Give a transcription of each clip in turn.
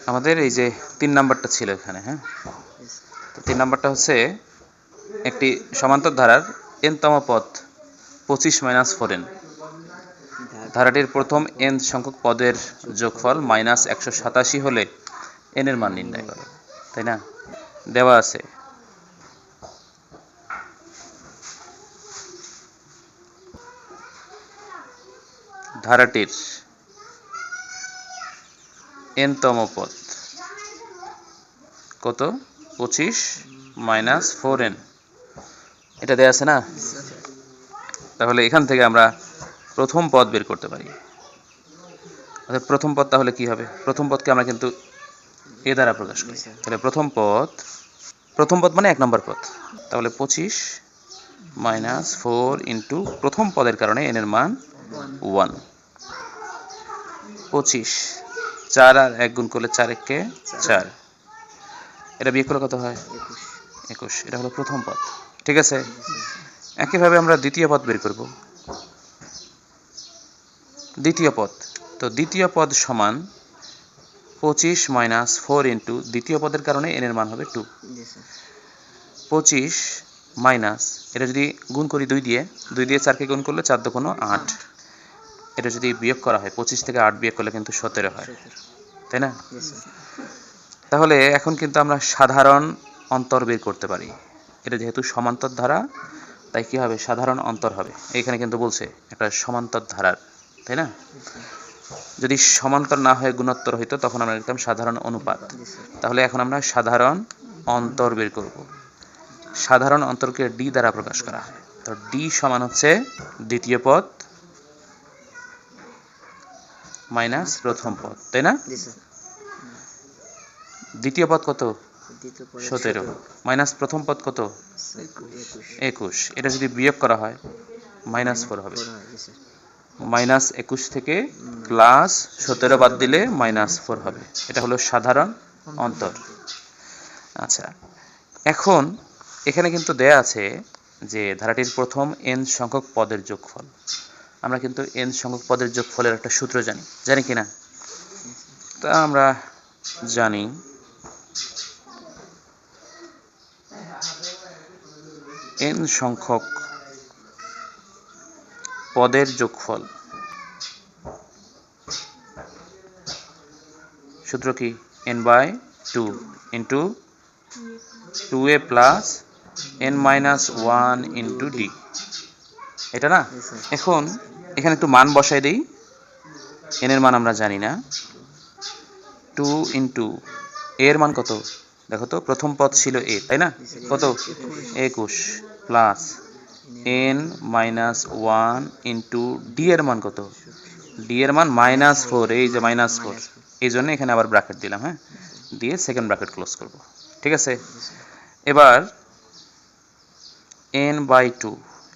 আমাদের এই যে 3 নাম্বারটা ছিল এখানে, হ্যাঁ, তো 3 নাম্বারটা হচ্ছে একটি সমান্তর ধারার n তম পদ 25 - 4n, ধারাটির প্রথম n সংখ্যক পদের যোগফল -187 হলে n এর মান নির্ণয় করো, তাই না? দেওয়া আছে ধারাটির n তম পদ কত? 25 - 4n, এটা দেওয়া আছে না? তাহলে এখান থেকে আমরা প্রথম পদ বের করতে পারি। অর্থাৎ প্রথম পদ তাহলে কি হবে? প্রথম পদকে আমরা কিন্তু এ দ্বারা প্রকাশ করি। তাহলে প্রথম পদ মানে 1 নম্বর পদ। তাহলে 25 - 4 ইন্টু প্রথম পদের কারণে n এর মান 1। 25, 4 আর 1 গুণ করলে 4 একে 4, এটা বিয়োগ করলে কত হয়? 21। এটা হলো প্রথম পদ, ঠিক আছে? একইভাবে আমরা দ্বিতীয় পদ বের করব। দ্বিতীয় পদ, তো দ্বিতীয় পদ সমান 25 - 4 ইন্টু দ্বিতীয় পদের কারণে n এর মান হবে 2। 25 মাইনাস, এটা যদি গুণ করি 2 দিয়ে 4কে গুণ করলে 4 দুগুণ 8, এটা যদি বিয়োগ করা হয় 25 থেকে 8 বিয়োগ করলে কিন্তু 17 হয়, তাই না? তাহলে এখন কিন্তু আমরা সাধারণ অন্তর বের করতে পারি। এটা যেহেতু সমান্তর ধারা, তাই কি হবে? সাধারণ অন্তর হবে। এখানে কিন্তু বলছে একটা সমান্তর ধারার, তাই না? যদি সমান্তর না হয়ে গুণোত্তর হইতো তখন আমরা লিখতাম সাধারণ অনুপাত। তাহলে এখন আমরা সাধারণ অন্তর বের করব। সাধারণ অন্তরকে ডি দ্বারা প্রকাশ করা হয়। তো ডি সমান হচ্ছে দ্বিতীয় পদ মাইনাস প্রথম পদ, তাই না? দ্বিতীয় পদ কত? 17 মাইনাস প্রথম পদ কত? 21। এটা যদি বিয়োগ করা হয় -4 হবে। -21 থেকে +17 বাদ দিলে -4 হবে। এটা হলো সাধারণ অন্তর। আচ্ছা, এখন এখানে কিন্তু দেয়া আছে যে ধারাটির প্রথম n সংখ্যক পদের যোগফল। আমরা কিন্তু n সংখ্যক পদের যোগফলের একটা সূত্র জানি কিনা? তা আমরা জানি n সংখ্যক পদের যোগফল, সূত্র কি? n/2 into 2a plus n-1 into d, এটা না? এখন এখানে একটু মান বসাই দেই। n এর মান আমরা জানি না। 2 ইন্টু a এর মান কত? দেখো তো, প্রথম পদ ছিল a, তাই না? কত? 21 প্লাস n-1 ইন্টু d এর মান কত? d এর মান -4, এই যে -4, এই জন্য এখানে আবার ব্র্যাকেট দিলাম, হ্যাঁ, দিয়ে সেকেন্ড ব্র্যাকেট ক্লোজ করব, ঠিক আছে? এবার n/2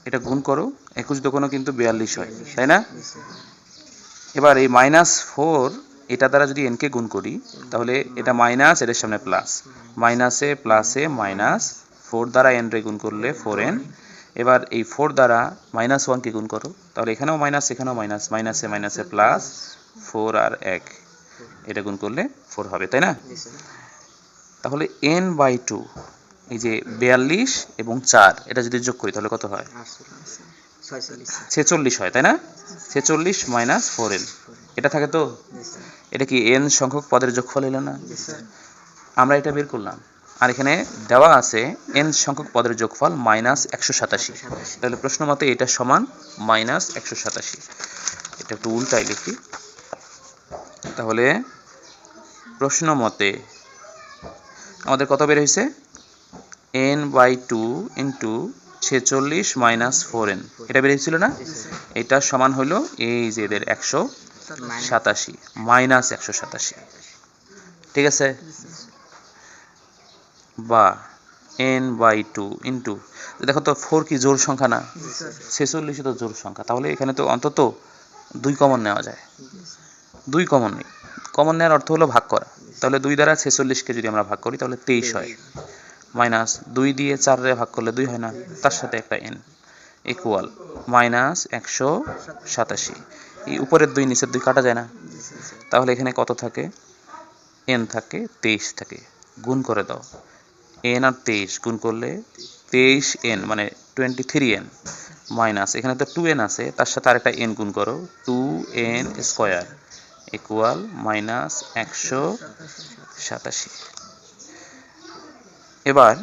এটা গুণ করো, 21 দুগুণ কিন্তু 42 হয়, তাই না? এবার এই -4 এটা দ্বারা যদি n কে গুণ করি তাহলে এটা মাইনাস, এর সামনে প্লাস, মাইনাসে প্লাসে -4 দ্বারা n রে গুণ করলে 4n। এবার এই 4 দ্বারা -1 কে গুণ করো, তাহলে এখানেও মাইনাস এখানেও মাইনাস, মাইনাসে মাইনাসে প্লাস, 4 আর 1 এটা গুণ করলে 4 হবে, তাই না? তাহলে n/2 এই যে 42 এবং 4 এটা যদি যোগ করি তাহলে কত হয়? 46 হয়, তাই না? 46 - 4n, এটা থাকে তো? এটা কি n সংখ্যক পদের যোগফল হলো না? আমরা এটা বের করলাম, আর এখানে দেওয়া আছে n সংখ্যক পদের যোগফল -187। তাহলে প্রশ্ন মতে এটা সমান -187। এটা একটু উল্টাই লিখি। তাহলে প্রশ্ন মতে আমাদের কত বের হয়েছে? n/2 ইন্টু 46 - 4n, এটা বের হয়েছিল না? এটা সমান হলো এই যে এদের 187 -187, ঠিক আছে? বা n/2 ইন্টু, দেখো তো 4 কি জোড় সংখ্যা না? 46 তো জোড় সংখ্যা, তাহলে এখানে তো অন্তত 2 কমন নেওয়া যায়। 2 কমন নেই, কমন নেওয়ার অর্থ হলো ভাগ করা। তাহলে 2 দ্বারা 46 কে যদি আমরা ভাগ করি তাহলে 23 হয়, মাইনাস 2 দিয়ে 4 রে ভাগ করলে 2 হয় না, তার সাথে একটা n ইকুয়াল -187। এই উপরের 2 নিচের 2 কাটা যায় না, তাহলে এখানে কত থাকে? এন থাকে 23 থাকে, গুণ করে দাও। এন আর 23 গুণ করলে 23n মানে 23n মাইনাস এখানে তো 2n আছে, তার সাথে আরেকটা n গুণ করো, 2n স্কয়ার ইকুয়াল মাইনাস 187। এবার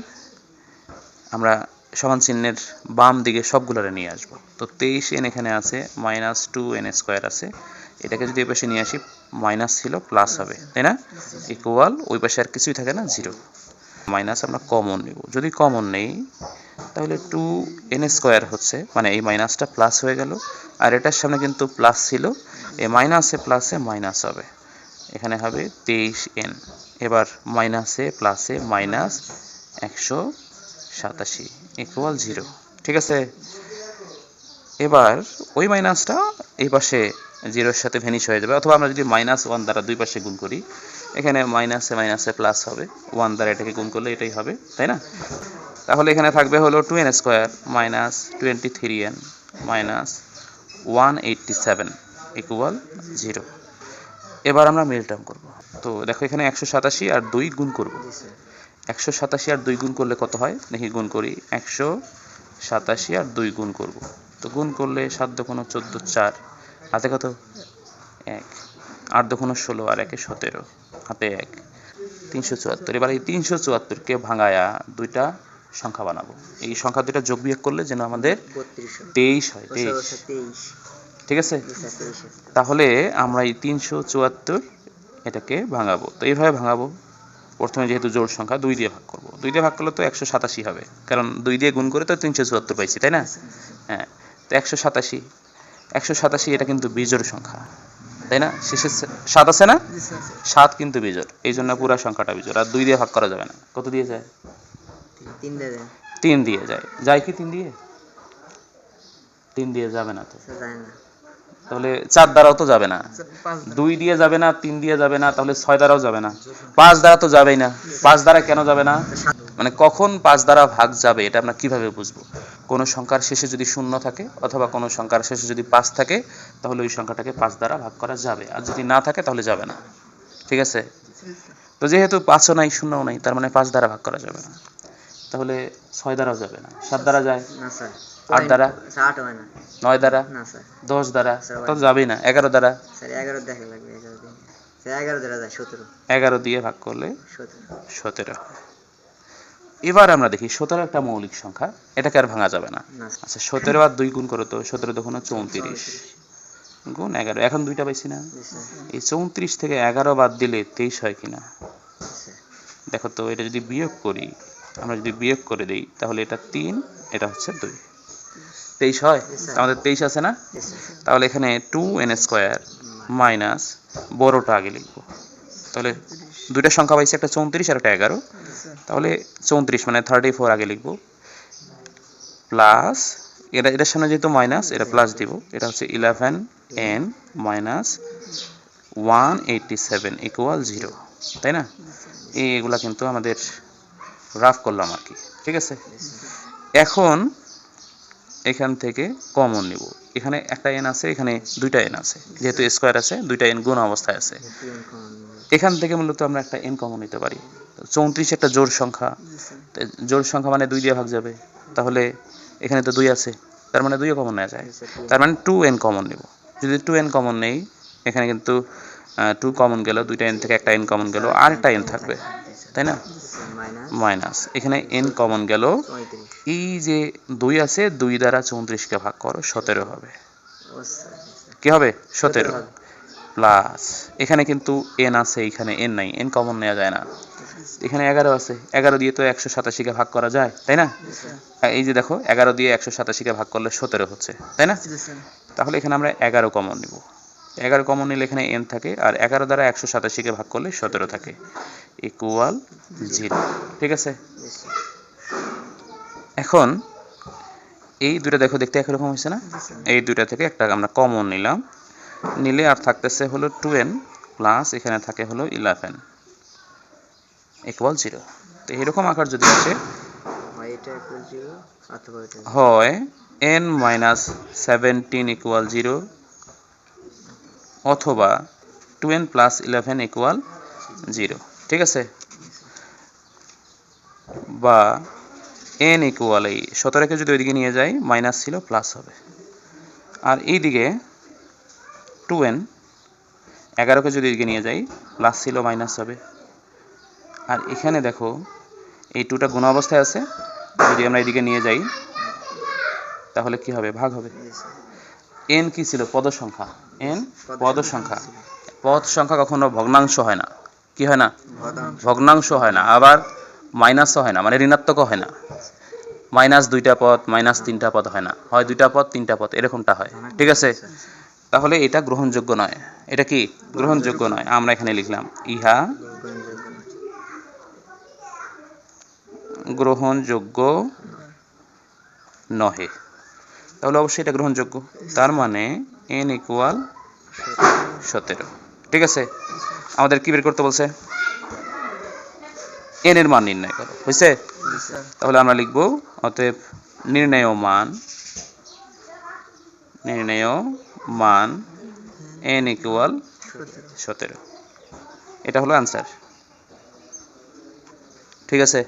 আমরা সমান চিহ্নের বাম দিকে সবগুলোরে নিয়ে আসবো। তো 23n এখানে আছে, মাইনাস 2n স্কয়ার আছে, এটাকে যদি ওই পাশে নিয়ে আসি মাইনাস ছিল প্লাস হবে, তাই না? ইকুয়াল ওই পাশে আর কিছুই থাকে না, 0। মাইনাস আমরা কমন নেব, যদি কমন নেই তাহলে 2n স্কয়ার হচ্ছে, মানে এই মাইনাসটা প্লাস হয়ে গেল, আর এটার সামনে কিন্তু প্লাস ছিল, এই মাইনাসে প্লাসে মাইনাস হবে, এখানে হবে 23n। এবার মাইনাসে প্লাসে মাইনাস 187 ইকুয়াল 0, ঠিক আছে? এবার ওই মাইনাসটা এই পাশে 0-এর সাথে ভ্যানিশ হয়ে যাবে, অথবা আমরা যদি -1 দ্বারা দুই পাশে গুণ করি, এখানে মাইনাসে মাইনাসে প্লাস হবে, 1 দ্বারা এটাকে গুণ করলে এটাই হবে, তাই না? তাহলে এখানে থাকবে হলো 2n square minus 23n minus 187 equal 0। এবার আমরা মিল টার্ম করব। তো দেখো এখানে 187 আর 2 গুণ করব। 187 আর 2 গুণ করলে কত হয় দেখি, গুণ করি। 187 আর 2 গুণ করব, তো গুণ করলে 7 দুগুণ 14, 4 হাতে কত 1, 8 দুগুণ 16 আর 1 17 হাতে 1, 374। এবার এই 374 কে ভাঙায়া দুইটা সংখ্যা বানাবো, এই সংখ্যা দুইটা যোগ বিয়োগ করলে যেন আমাদের 23 হয়, 23, ঠিক আছে? তাহলে আমরা এই 374 এটাকে ভাঙাবো, তো এইভাবে ভাঙাবো। প্রথমে যেহেতু জোড় সংখ্যা 2 দিয়ে ভাগ করব, 2 দিয়ে ভাগ করলে তো 187 হবে, কারণ 2 দিয়ে গুণ করে তো 374 পাইছি, তাই না? হ্যাঁ, তো 187 এটা কিন্তু বিজোড় সংখ্যা, তাই না? শেষে 7 আছে না? 7 কিন্তু বিজোড়, এই জন্য পুরো সংখ্যাটা বিজোড়। আর 2 দিয়ে ভাগ করা যাবে না, কত দিয়ে যায়? 3 দিয়ে যায়। যায় কি 3 দিয়ে? 3 দিয়ে যাবে না তো, তাহলে 4 দ্বারাও তো যাবে না, 2 দিয়ে যাবে না, 3 দিয়ে যাবে না, তাহলে 6 দ্বারাও যাবে না, 5 দ্বারা তো যাবেই না। 5 দ্বারা কেন যাবে না? মানে কখন 5 দ্বারা ভাগ যাবে এটা আমরা কিভাবে বুঝবো? কোন সংখ্যার শেষে যদি 0 থাকে অথবা কোন সংখ্যার শেষে যদি 5 থাকে, তাহলে ওই সংখ্যাটাকে 5 দ্বারা ভাগ করা যাবে, আর যদি না থাকে তাহলে যাবে না, ঠিক আছে? তো যেহেতু 5ও নাই 0ও নাই, তার মানে 5 দ্বারা ভাগ করা যাবে না, তাহলে 6 দ্বারাও যাবে না, 7 দ্বারা যায় না স্যার, 8 দ্বারা, 8 হয় না, 9 দ্বারা না স্যার, 10 দ্বারা তো যাবেই না, 11 দ্বারা স্যার, 11 দেখা লাগবে, 11 দিয়ে স্যার, 11 দ্বারা যায় 17, 11 দিয়ে ভাগ করলে 17। এবার আমরা দেখি 17 একটা মৌলিক সংখ্যা, এটাকে আর ভাঙা যাবে না। আচ্ছা 17 আর 2 গুণ করো তো, 17 দুগুণ 34 গুণ 11, এখন দুইটা পাইছি না? এই 34 থেকে 11 বাদ দিলে 23 হয় কিনা দেখো তো। এটা যদি বিয়োগ করি, আমরা যদি বিয়োগ করে দেই, তাহলে এটা 3, এটা হচ্ছে 2, 23 হয়। আমাদের 23 আছে না? তাহলে এখানে 2n স্কয়ার মাইনাস বড়টা আগে লিখবো, তাহলে দুইটা সংখ্যা পাইছি, একটা 34 আর একটা 11, তাহলে 34 মানে 34 আগে লিখবো, প্লাস এটার সামনে যেহেতু মাইনাস, এটা প্লাস দিব, এটা হচ্ছে 11n মাইনাস 187 ইকুয়াল 0, তাই না? এইগুলা কিন্তু আমাদের রাফ করলাম আর কি, ঠিক আছে? এখন এখান থেকে কমন নিব, এখানে একটা n আছে, এখানে দুইটা n আছে, যেহেতু স্কয়ার আছে, দুইটা n গুণ অবস্থায় আছে, এখান থেকে মূলত আমরা একটা n কমন নিতে পারি। 34 একটা জোড় সংখ্যা, জোড় সংখ্যা মানে 2 দিয়ে ভাগ যাবে, তাহলে এখানে তো 2 আছে, তার মানে 2ও কমন নেওয়া যায়, তার মানে 2n কমন নিব। যদি 2n কমন নেই, এখানে কিন্তু 2 কমন গেল, দুইটা n থেকে একটা n কমন গেল, আর একটা n থাকবে, তাই না? মাইনাস এখানে n কমন গেল, এই যে 2 আছে, 2 দ্বারা 34 কে ভাগ করো, 17 হবে। কি হবে? 17 প্লাস এখানে কিন্তু n আছে, এখানে n নাই, n কমন নেওয়া যায় না, এখানে 11 আছে, 11 দিয়ে তো 187 কে ভাগ করা যায়, তাই না? এই যে দেখো 11 দিয়ে 187 কে ভাগ করলে 17 হচ্ছে, তাই না? তাহলে এখানে আমরা 11 কমন নিব, 11 কমন নিলে এখানে n থাকে, আর 11 দ্বারা 187 কে ভাগ করলে 17 থাকে, ইকুয়াল 0, ঠিক আছে? এখন এই দুটো দেখো দেখতে একই রকম হয়েছে না? এই দুইটা থেকে একটা আমরা কমন নিলাম, নিলে আর থাকতেছে হলো 2n প্লাস এখানে থাকে হলো 11 ইকুয়াল 0। তো এরকম আকার যদি আসে হয় n মাইনাস 17 ইকুয়াল 0, অথবা 2n প্লাস 11 ইকুয়াল 0, ঠিক আছে? বা n ইকুয়াল এই 17কে যদি ওইদিকে নিয়ে যাই মাইনাস ছিল প্লাস হবে, আর এইদিকে 2n 11কে যদি এদিকে নিয়ে যাই প্লাস ছিল মাইনাস হবে, আর এখানে দেখো এই 2টা গুণ অবস্থায় আছে, যদি আমরা এদিকে নিয়ে যাই তাহলে কি হবে? ভাগ হবে। n কি ছিল? পদ সংখ্যা। n পদ সংখ্যা। পদ সংখ্যা কখনো ভগ্নাংশ হয় না। কি হয় না? ভগ্নাংশ হয় না, আবার মাইনাসও হয় না, মানে ঋণাত্মকও হয় না। মাইনাস 2টা পদ, মাইনাস 3টা পদ হয় না, হয় 2টা পদ 3টা পদ, এরকমটা হয়, ঠিক আছে? তাহলে এটা গ্রহণযোগ্য নয়। এটা কি গ্রহণযোগ্য নয়? আমরা এখানে লিখলাম ইহা গ্রহণযোগ্য নহে। তাহলে অবশ্যই এটা গ্রহণযোগ্য। তার মানে n ইকুয়াল 17, ঠিক আছে? আমাদের কি বের করতে বলছে? n এর মান নির্ণয় করো, হয়েছে? তাহলে আমরা লিখব অতএব নির্ণেয় মান n ইকুয়াল 17। এটা হলো আনসার, ঠিক আছে?